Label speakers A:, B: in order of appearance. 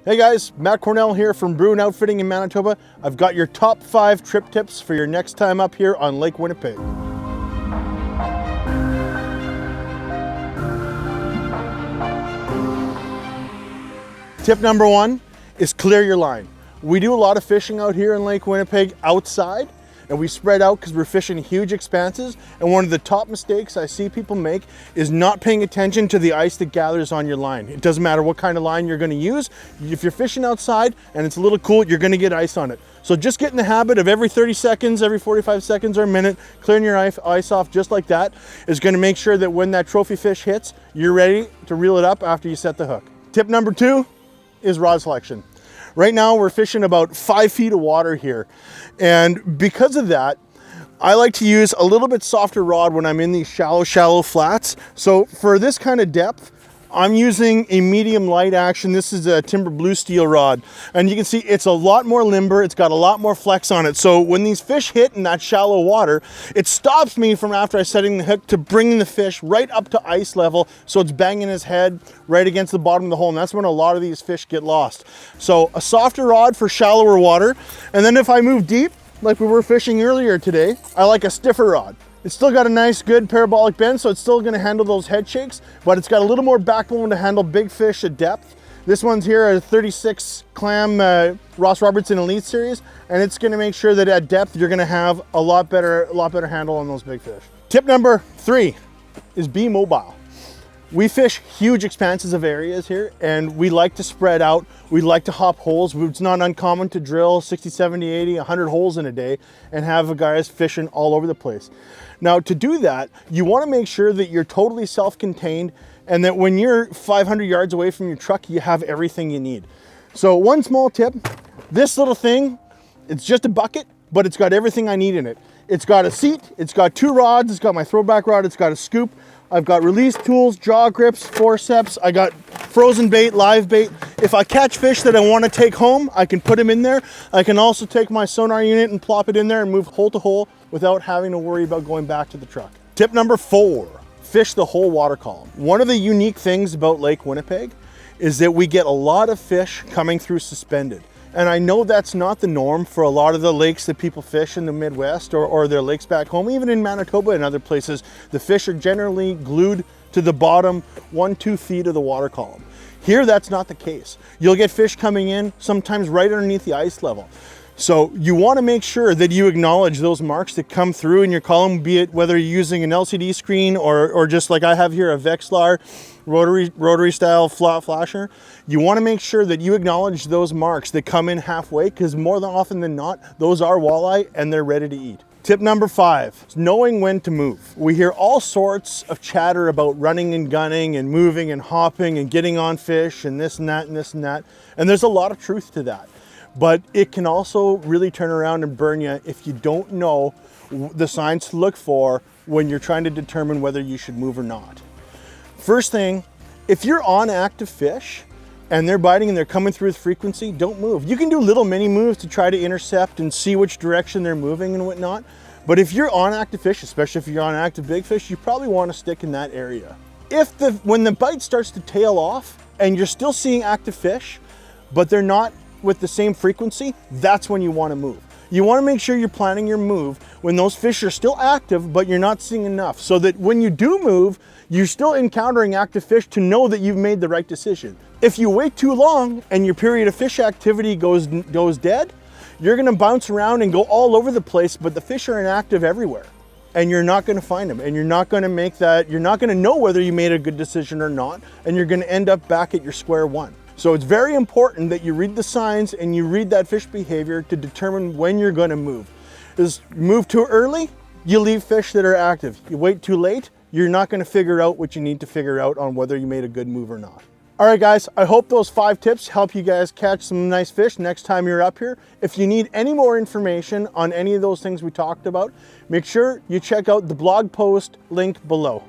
A: Hey guys, Matt Cornell here from Bruin Outfitting in Manitoba. I've got your top 5 trip tips for your next time up here on Lake Winnipeg. Tip number 1 is clear your line. We do a lot of fishing out here in Lake Winnipeg outside, and we spread out because we're fishing huge expanses. And one of the top mistakes I see people make is not paying attention to the ice that gathers on your line. It doesn't matter what kind of line you're going to use. If you're fishing outside and it's a little cool, you're going to get ice on it. So just get in the habit of every 30 seconds, every 45 seconds or a minute, clearing your ice off just like that is going to make sure that when that trophy fish hits, you're ready to reel it up after you set the hook. Tip number 2 is rod selection. Right now we're fishing about 5 feet of water here. And because of that, I like to use a little bit softer rod when I'm in these shallow flats. So for this kind of depth, I'm using a medium light action. This is a timber blue steel rod. And you can see it's a lot more limber. It's got a lot more flex on it. So when these fish hit in that shallow water, it stops me from, after I setting the hook, to bringing the fish right up to ice level. So it's banging his head right against the bottom of the hole. And that's when a lot of these fish get lost. So a softer rod for shallower water. And then if I move deep, like we were fishing earlier today, I like a stiffer rod. It's still got a nice, good parabolic bend, so it's still gonna handle those head shakes, but it's got a little more backbone to handle big fish at depth. This one's here a 36 clam Ross Robertson Elite Series, and it's gonna make sure that at depth, you're gonna have a lot better handle on those big fish. Tip number 3 is be mobile. We fish huge expanses of areas here, and we like to spread out. We like to hop holes. It's not uncommon to drill 60, 70, 80, 100 holes in a day and have guys fishing all over the place. Now, to do that, you want to make sure that you're totally self-contained and that when you're 500 yards away from your truck, you have everything you need. So one small tip, this little thing, it's just a bucket, but it's got everything I need in it. It's got a seat, it's got 2 rods, it's got my throwback rod, it's got a scoop. I've got release tools, jaw grips, forceps. I got frozen bait, live bait. If I catch fish that I want to take home, I can put them in there. I can also take my sonar unit and plop it in there and move hole to hole without having to worry about going back to the truck. Tip number 4, fish the whole water column. One of the unique things about Lake Winnipeg is that we get a lot of fish coming through suspended. And I know that's not the norm for a lot of the lakes that people fish in the Midwest or their lakes back home. Even in Manitoba and other places, the fish are generally glued to the bottom 1-2 feet of the water column. Here, that's not the case. You'll get fish coming in sometimes right underneath the ice level. So you want to make sure that you acknowledge those marks that come through in your column, be it whether you're using an LCD screen or just like I have here, a Vexlar rotary style flat flasher. You want to make sure that you acknowledge those marks that come in halfway, because more than often than not, those are walleye and they're ready to eat. Tip number 5 is knowing when to move. We hear all sorts of chatter about running and gunning and moving and hopping and getting on fish and this and that and this and that. And there's a lot of truth to that. But it can also really turn around and burn you if you don't know the signs to look for when you're trying to determine whether you should move or not. First thing, if you're on active fish and they're biting and they're coming through with frequency, don't move. You can do little mini moves to try to intercept and see which direction they're moving and whatnot. But if you're on active fish, especially if you're on active big fish, you probably want to stick in that area. When the bite starts to tail off and you're still seeing active fish, but they're not with the same frequency, that's when you want to move. You want to make sure you're planning your move when those fish are still active, but you're not seeing enough, so that when you do move, you're still encountering active fish to know that you've made the right decision. If you wait too long and your period of fish activity goes dead, you're going to bounce around and go all over the place, but the fish are inactive everywhere. And you're not going to find them, and you're not going to know whether you made a good decision or not, and you're going to end up back at your square one. So it's very important that you read the signs and you read that fish behavior to determine when you're going to move. Is move too early, you leave fish that are active. You wait too late, you're not going to figure out what you need to figure out on whether you made a good move or not. All right, guys, I hope those 5 tips help you guys catch some nice fish next time you're up here. If you need any more information on any of those things we talked about, make sure you check out the blog post linked below.